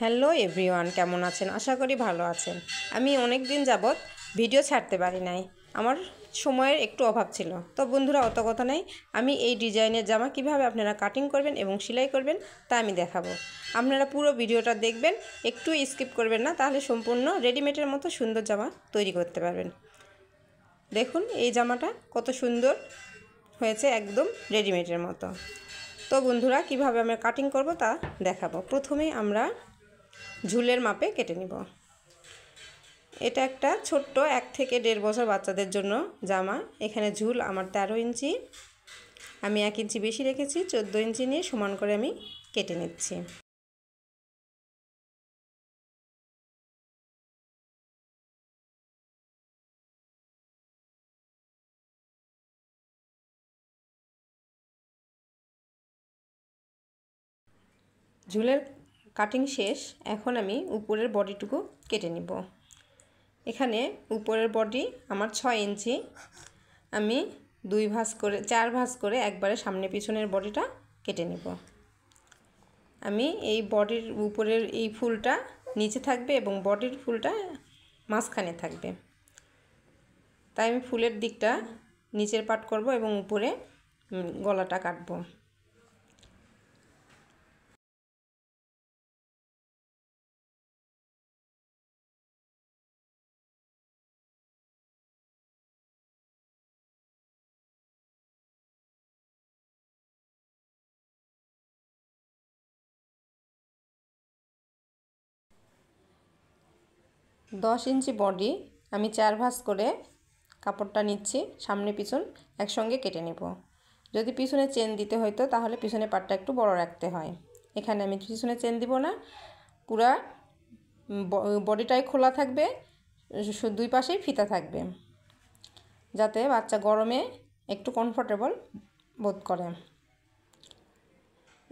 Hello everyone, কেমন আছেন? আশা করি ভালো আছেন। আমি অনেক দিন যাবৎ ভিডিও ছাড়তে পারি নাই, আমার সময়ের একটু অভাব ছিল। তো বন্ধুরা, অত কথা নাই, আমি এই ডিজাইনের জামা কিভাবে আপনারা কাটিং করবেন এবং সেলাই করবেন তা আমি দেখাবো। আপনারা পুরো ভিডিওটা দেখবেন, একটু স্কিপ করবেন না, তাহলে সম্পূর্ণ রেডিমেডের মতো সুন্দর জামা তৈরি করতে পারবেন। দেখুন এই জামাটা কত সুন্দর হয়েছে, একদম রেডিমেডের মতো। তো বন্ধুরা, কিভাবে আমরা কাটিং করব তা দেখাবো। প্রথমে আমরা ঝুলের মাপে কেটে নিব। এটা একটা ছোট্ট 1 থেকে 1.5 বছর বাচ্চাদের জন্য জামা। এখানে ঝুল আমার 13 ইঞ্চি, আমি 1 ইঞ্চি বেশি রেখেছি। 14 ইঞ্চি নিয়ে সমান করে আমি কেটে নিচ্ছি। ঝুলের কাটিং শেষ, এখন আমি উপরের বডিটুকু কেটে নিব। এখানে উপরের বডি আমার 6 ইঞ্চি, আমি 4 ভাঁজ করে একবারে সামনে পিছনের বডিটা কেটে নিব। আমি এই বডির উপরের এই ফুলটা নিচে থাকবে এবং বডির ফুলটা মাঝখানে থাকবে, তাই আমি ফুলের দিকটা নিচের পাট করব এবং উপরে গলাটা কাটবো। দশ ইঞ্চি বডি আমি 4 ভাঁজ করে কাপড়টা নিচ্ছি, সামনে পিছন একসঙ্গে কেটে নেব। যদি পিছনে চেন দিতে হয়তো তাহলে পিছনে পাটটা একটু বড় রাখতে হয়। এখানে আমি পিছনে চেন দিব না, পুরা বডিটাই খোলা থাকবে, দুই পাশেই ফিতা থাকবে, যাতে বাচ্চা গরমে একটু কমফোর্টেবল বোধ করে।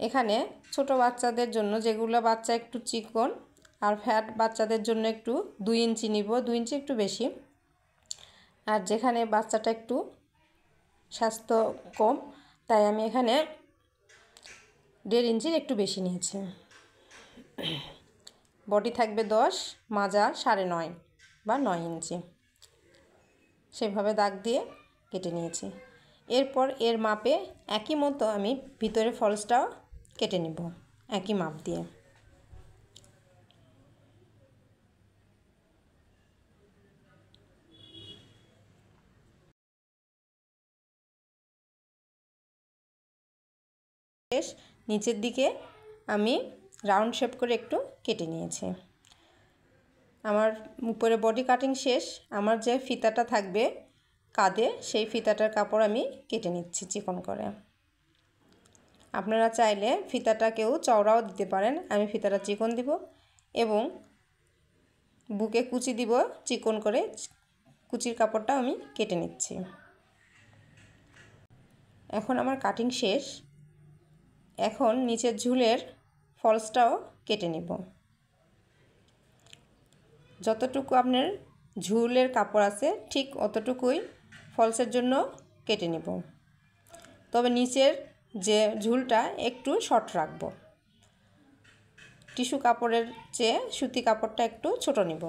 এখানে ছোট বাচ্চাদের জন্য, যেগুলো বাচ্চা একটু চিকন আর ফ্যাট, বাচ্চাদের জন্য একটু 2 ইঞ্চি নিব, 2 ইঞ্চি একটু বেশি। আর যেখানে বাচ্চাটা একটু স্বাস্থ্য কম, তাই আমি এখানে 1.5 ইঞ্চির একটু বেশি নিয়েছি। বডি থাকবে 10, মাজা 9.5 বা 9 ইঞ্চি, সেভাবে দাগ দিয়ে কেটে নিয়েছি। এরপর এর মাপে একই মতো আমি ভিতরে ফলসটাও কেটে নিব একই মাপ দিয়ে। নিচের দিকে আমি রাউন্ড শেপ করে একটু কেটে নিয়েছি। আমার উপরে বডি কাটিং শেষ। আমার যে ফিতাটা থাকবে কাঁধে, সেই ফিতাটার কাপড় আমি কেটে নিচ্ছি চিকন করে। আপনারা চাইলে ফিতাটাকেও চওড়াও দিতে পারেন, আমি ফিতাটা চিকন দিব এবং বুকে কুচি দিব চিকন করে। কুচির কাপড়টা আমি কেটে নিচ্ছি। এখন আমার কাটিং শেষ। এখন নিচের ঝুলের ফলসটাও কেটে নেব। যতটুকু আপনার ঝুলের কাপড় আছে ঠিক অতটুকুই ফলসের জন্য কেটে নেব, তবে নিচের যে ঝুলটা একটু শর্ট রাখব। টিস্যু কাপড়ের চেয়ে সুতি কাপড়টা একটু ছোট নেব।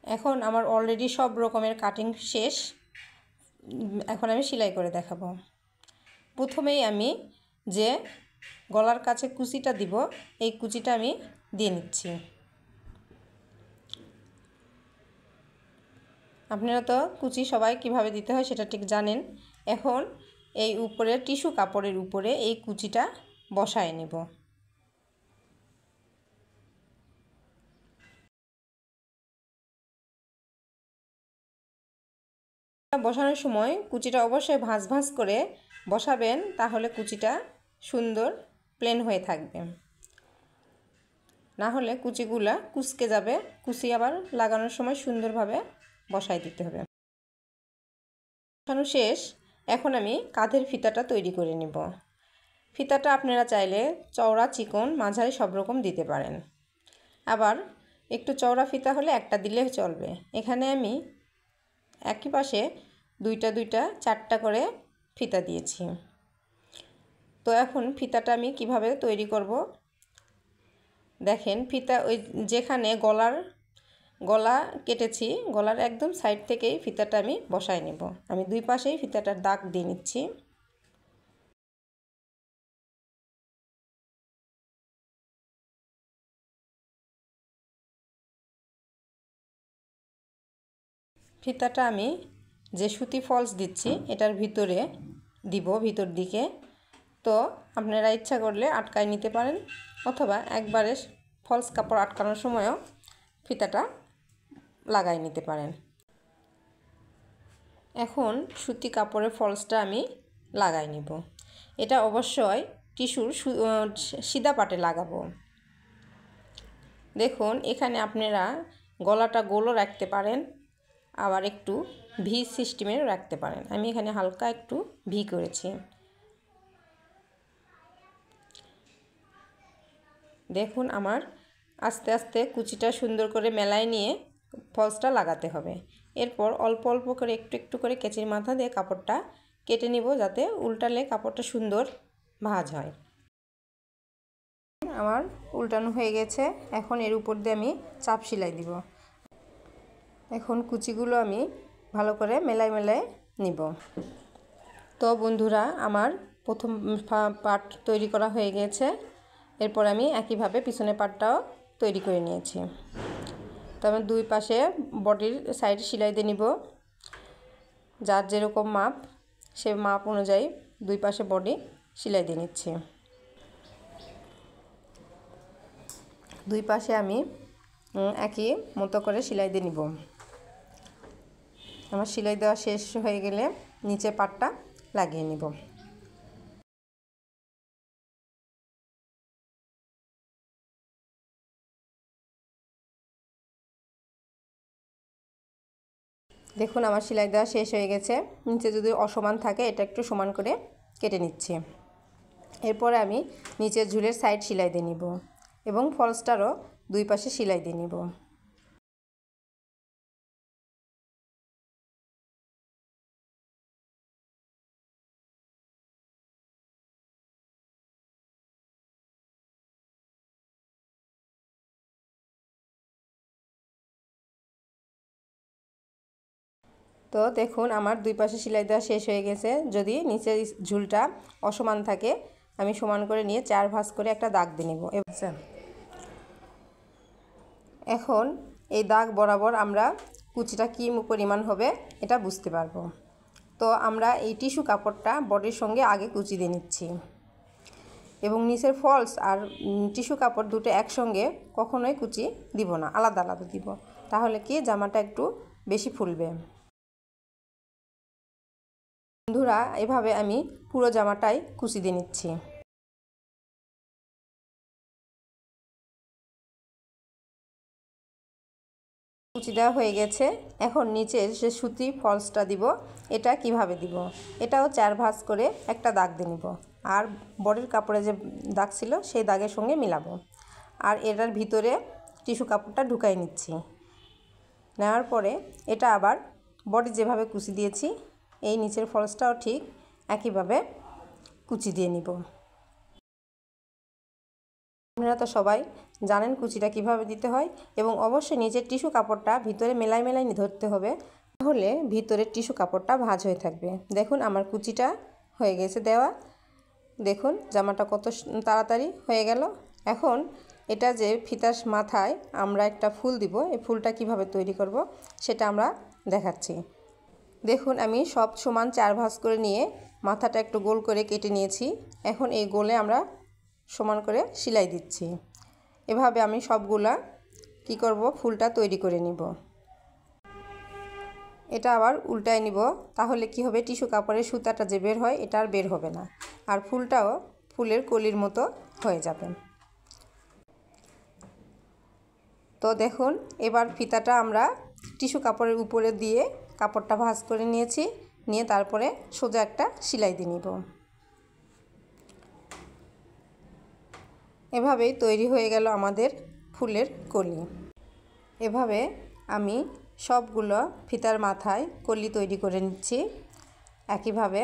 এখন আমার অলরেডি সব রকমের কাটিং শেষ, এখন আমি সেলাই করে দেখাবো। প্রথমেই আমি যে গলার কাছে কুচিটা দিব, এই কুচিটা আমি দিয়ে নিচ্ছি। আপনারা তো কুচি সবাই কিভাবে দিতে হয় সেটা ঠিক জানেন। এখন এই উপরে টিস্যু কাপড়ের উপরে এই কুচিটা বসায় নেব। বসানোর সময় কুচিটা অবশ্যই ভাঁজ ভাঁজ করে বসাবেন, তাহলে কুচিটা সুন্দর প্লেন হয়ে থাকবে। না হলে কুচিগুলা কুচকে যাবে। কুচি আবার লাগানোর সময় সুন্দরভাবে বসাই দিতে হবে। বসানো শেষ। এখন আমি কাঁধের ফিতাটা তৈরি করে নেব। ফিতাটা আপনারা চাইলে চওড়া, চিকন, মাঝারি সব রকম দিতে পারেন। আবার একটু চওড়া ফিতা হলে একটা দিলে চলবে। এখানে আমি একই পাশে দুইটা 4টা করে ফিতা দিয়েছি। তো এখন ফিতাটা আমি কিভাবে তৈরি করব দেখেন। ফিতা ওই যেখানে গলা কেটেছি, গলার একদম সাইড থেকেই ফিতাটা আমি বসায় নেব। আমি দুই পাশেই ফিতাটার দাগ দিয়ে নিচ্ছি। ফিতাটা আমি যে সুতি ফলস দিচ্ছি এটার ভিতরে দিব, ভিতর দিকে। তো আপনারা ইচ্ছা করলে আটকায় নিতে পারেন, অথবা একবারে ফলস কাপড় আটকানোর সময়ও ফিতাটা লাগাই নিতে পারেন। এখন সুতি কাপড়ের ফলসটা আমি লাগাই নিব। এটা অবশ্যই টিস্যুর সিধা পাটে লাগাবো। দেখুন এখানে আপনারা গলাটা গোলও রাখতে পারেন, আবার একটু ভি সিস্টেমের রাখতে পারেন। আমি এখানে হালকা একটু ভি করেছি। দেখুন আমার আস্তে আস্তে কুচিটা সুন্দর করে মেলায় নিয়ে ফলসটা লাগাতে হবে। এরপর অল্প অল্প করে একটু একটু করে কেচির মাথা দিয়ে কাপড়টা কেটে নিব, যাতে উল্টালে কাপড়টা সুন্দর ভাঁজ হয়। আমার উল্টানো হয়ে গেছে। এখন এর উপর দিয়ে আমি চাপ সেলাই দিব। এখন কুচিগুলো আমি ভালো করে মেলায় নিব। তো বন্ধুরা আমার প্রথম পার্ট তৈরি করা হয়ে গেছে। এরপর আমি একইভাবে পিছনের পার্টটাও তৈরি করে নিয়েছি। তো আমি দুই পাশে বডির সাইড সেলাই দিয়ে নিব। যার যেরকম মাপ সে মাপ অনুযায়ী দুই পাশে বডি সেলাই দিয়ে নিচ্ছি। দুই পাশে আমি একই মতো করে সেলাই দিয়ে নিব। আমার সেলাই দেওয়া শেষ হয়ে গেলে নিচে পাটটা লাগিয়ে নিব। দেখুন আমার সেলাই দেওয়া শেষ হয়ে গেছে। নিচে যদি অসমান থাকে এটা একটু সমান করে কেটে নিচ্ছি। এরপরে আমি নিচের ঝুলের সাইড সেলাই দিয়ে নিব এবং ফলসটারও দুই পাশে সেলাই দিয়ে নিব। তো দেখুন আমার দুই পাশে সেলাই দেওয়া শেষ হয়ে গেছে। যদি নিচের ঝুলটা অসমান থাকে আমি সমান করে নিয়ে 4 ভাঁজ করে একটা দাগ দিয়ে নেব। এখন এই দাগ বরাবর আমরা কুচিটা কী পরিমাণ হবে এটা বুঝতে পারবো। তো আমরা এই টিস্যু কাপড়টা বডির সঙ্গে আগে কুচি দিয়ে নিচ্ছি এবং নিচের ফলস আর টিস্যু কাপড় দুটো একসঙ্গে কখনোই কুচি দিব না, আলাদা আলাদা দিব। তাহলে কি জামাটা একটু বেশি ফুলবে। বন্ধুরা এভাবে আমি পুরো জামাটাই কুচি দিয়ে নিচ্ছি। কুচি দেওয়া হয়ে গেছে। এখন নিচের যে সুতি ফলসটা দিব এটা কিভাবে দিব, এটাও 4 ভাঁজ করে একটা দাগ দিয়ে নিব। আর বডির কাপড়ে যে দাগ ছিল সেই দাগের সঙ্গে মিলাবো। আর এটার ভিতরে টিস্যু কাপড়টা ঢুকাই নিচ্ছি। নেওয়ার পরে এটা আবার বডি যেভাবে কুচি দিয়েছি এই নিচের ফলসটাও ঠিক একইভাবে কুচি দিয়ে নিব। আপনারা তো সবাই জানেন কুচিটা কিভাবে দিতে হয়, এবং অবশ্যই নিচের টিস্যু কাপড়টা ভিতরে মেলাই ধরতে হবে, তাহলে ভিতরের টিস্যু কাপড়টা ভাঁজ হয়ে থাকবে। দেখুন আমার কুচিটা হয়ে গেছে দেওয়া। দেখুন জামাটা কত তাড়াতাড়ি হয়ে গেল। এখন এটা যে ফিতার মাথায় আমরা একটা ফুল দিব, এই ফুলটা কিভাবে তৈরি করব সেটা আমরা দেখাচ্ছি। দেখুন আমি সব সমান 4 ভাঁজ করে নিয়ে মাথাটা একটু গোল করে কেটে নিয়েছি। এখন এই গোলে আমরা সমান করে সেলাই দিচ্ছি। এভাবে আমি সবগুলা কি করব, ফুলটা তৈরি করে নিব। এটা আবার উল্টায় নিব, তাহলে কি হবে, টিস্যু কাপড়ের সুতাটা যে বের হয় এটা আর বের হবে না, আর ফুলটাও ফুলের কলির মতো হয়ে যাবে। তো দেখুন এবার ফিতাটা আমরা টিস্যু কাপড়ের উপরে দিয়ে কাপড়টা ভাঁজ করে নিয়েছি, নিয়ে তারপরে সোজা একটা সেলাই দিয়ে নিব। এভাবেই তৈরি হয়ে গেল আমাদের ফুলের কলি। এভাবে আমি সবগুলো ফিতার মাথায় কলি তৈরি করে নিচ্ছি। একইভাবে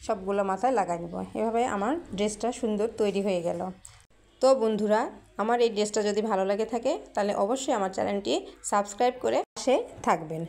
সবগুলো মাথায় লাগাই নেব। এভাবে আমার ড্রেসটা সুন্দর তৈরি হয়ে গেল। তো বন্ধুরা, আমার এই ড্রেসটা যদি ভালো লাগে থাকে তাহলে অবশ্যই আমার চ্যানেলটি সাবস্ক্রাইব করে পাশে থাকবেন।